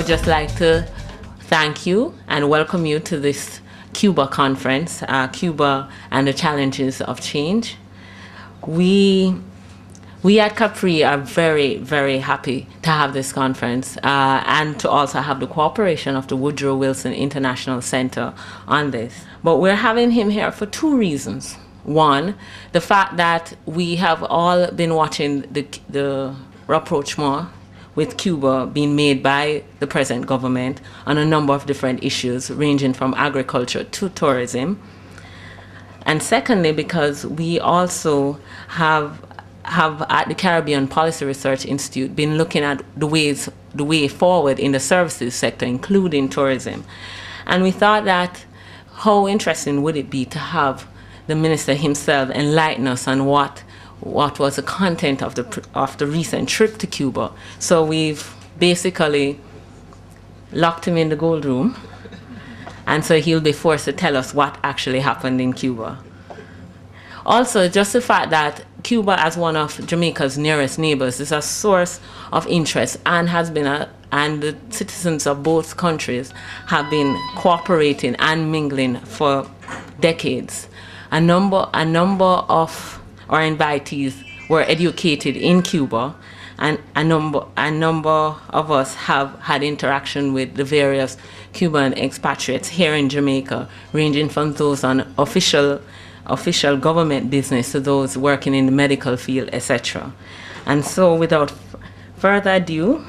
would just like to thank you and welcome you to this Cuba conference, Cuba and the Challenges of Change. We at CaPRI are very, very happy to have this conference and to also have the cooperation of the Woodrow Wilson International Center on this. But we're having him here for two reasons. One, the fact that we have all been watching the rapprochement with Cuba being made by the present government on a number of different issues, ranging from agriculture to tourism. And secondly, because we also have at the Caribbean Policy Research Institute been looking at the way forward in the services sector, including tourism. And we thought that how interesting would it be to have the minister himself enlighten us on what was the content of the recent trip to Cuba. So we've basically locked him in the gold room, and so he'll be forced to tell us what actually happened in Cuba. Also, just the fact that Cuba, as one of Jamaica's nearest neighbors, is a source of interest and has been and the citizens of both countries have been cooperating and mingling for decades. A number of our invitees were educated in Cuba, and a number of us have had interaction with the various Cuban expatriates here in Jamaica, ranging from those on official government business to those working in the medical field, etc. And so without further ado,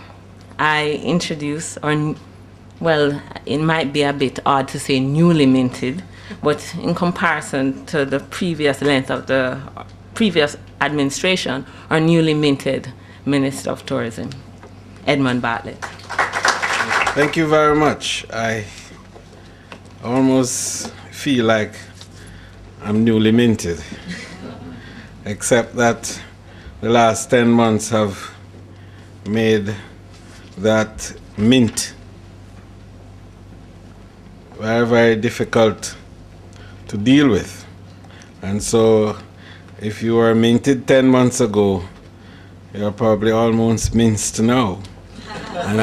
I introduce, well, it might be a bit odd to say newly minted, but in comparison to the previous length of the previous administration, our newly minted Minister of Tourism, Edmund Bartlett. Thank you very much. I almost feel like I'm newly minted, except that the last 10 months have made that mint very, very difficult to deal with. And so if you were minted 10 months ago, you're probably almost minced now. And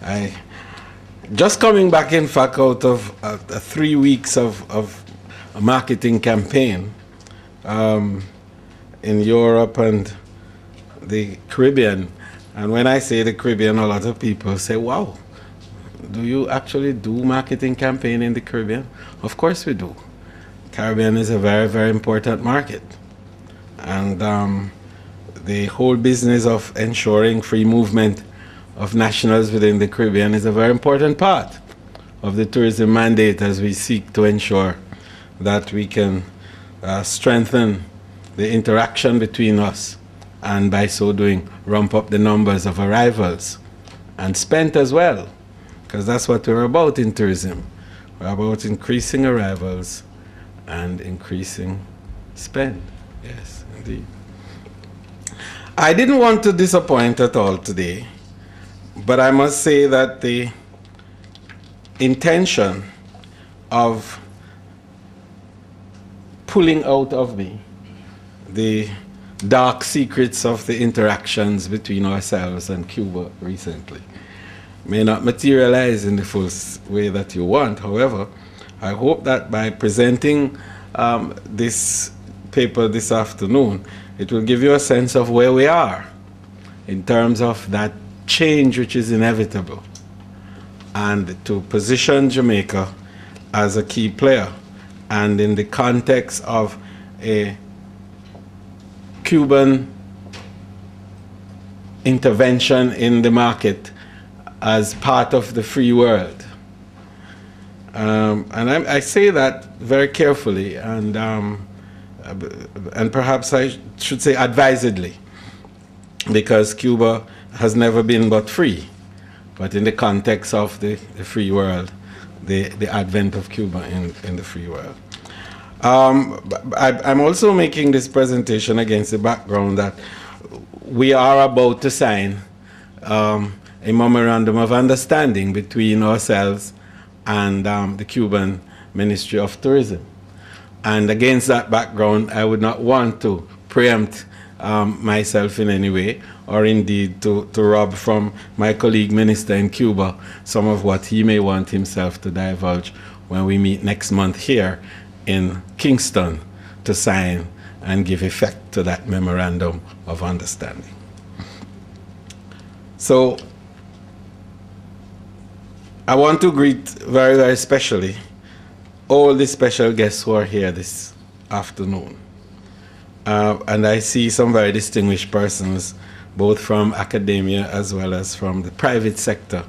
I just coming back, in fact, out of 3 weeks of a marketing campaign in Europe and the Caribbean. And when I say the Caribbean, a lot of people say, wow, do you actually do marketing campaign in the Caribbean? Of course we do. Caribbean is a very, very important market. And the whole business of ensuring free movement of nationals within the Caribbean is a very important part of the tourism mandate as we seek to ensure that we can strengthen the interaction between us and by so doing ramp up the numbers of arrivals and spent as well, because that's what we're about in tourism. We're about increasing arrivals and increasing spend. Yes, indeed. I didn't want to disappoint at all today, but I must say that the intention of pulling out of me the dark secrets of the interactions between ourselves and Cuba recently may not materialize in the full way that you want. However, I hope that by presenting this paper this afternoon, it will give you a sense of where we are in terms of that change which is inevitable, and to position Jamaica as a key player, and in the context of a Cuban intervention in the market as part of the free world. And I say that very carefully, and perhaps I should say advisedly, because Cuba has never been but free. But in the context of the free world, the advent of Cuba in the free world. I'm also making this presentation against the background that we are about to sign a memorandum of understanding between ourselves and the Cuban Ministry of Tourism. And against that background, I would not want to preempt myself in any way, or indeed to rob from my colleague minister in Cuba some of what he may want himself to divulge when we meet next month here in Kingston to sign and give effect to that memorandum of understanding. So I want to greet very, very specially all the special guests who are here this afternoon. And I see some very distinguished persons, both from academia as well as from the private sector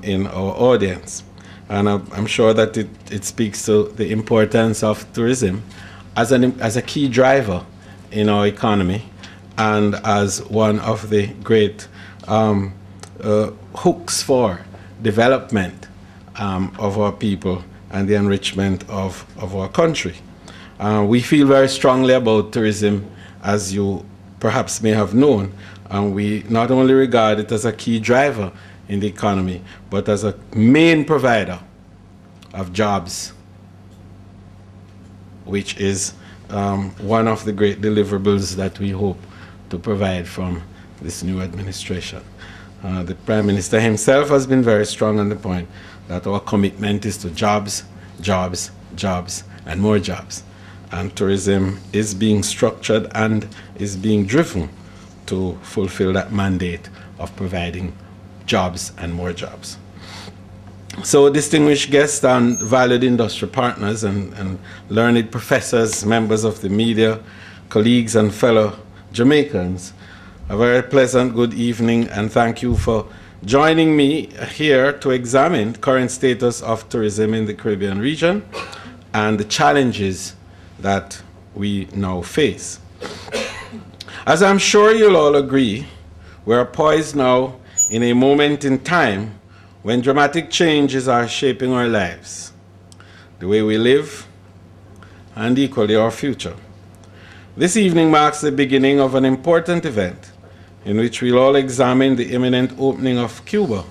in our audience. And I'm sure that it speaks to the importance of tourism as a key driver in our economy and as one of the great hooks for development of our people and the enrichment of our country. We feel very strongly about tourism, as you perhaps may have known, and we not only regard it as a key driver in the economy, but as a main provider of jobs, which is one of the great deliverables that we hope to provide from this new administration. The Prime Minister himself has been very strong on the point that our commitment is to jobs, jobs, jobs, and more jobs. And tourism is being structured and is being driven to fulfill that mandate of providing jobs and more jobs. So distinguished guests and valued industrial partners and learned professors, members of the media, colleagues and fellow Jamaicans, a very pleasant good evening, and thank you for joining me here to examine current status of tourism in the Caribbean region and the challenges that we now face. As I'm sure you'll all agree, we're poised now in a moment in time when dramatic changes are shaping our lives, the way we live, and equally our future. This evening marks the beginning of an important event in which we'll all examine the imminent opening of Cuba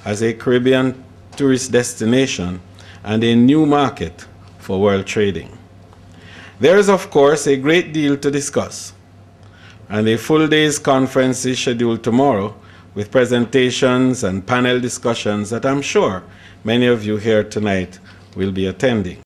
as a Caribbean tourist destination and a new market for world trading. There is, of course, a great deal to discuss, and a full day's conference is scheduled tomorrow with presentations and panel discussions that I'm sure many of you here tonight will be attending.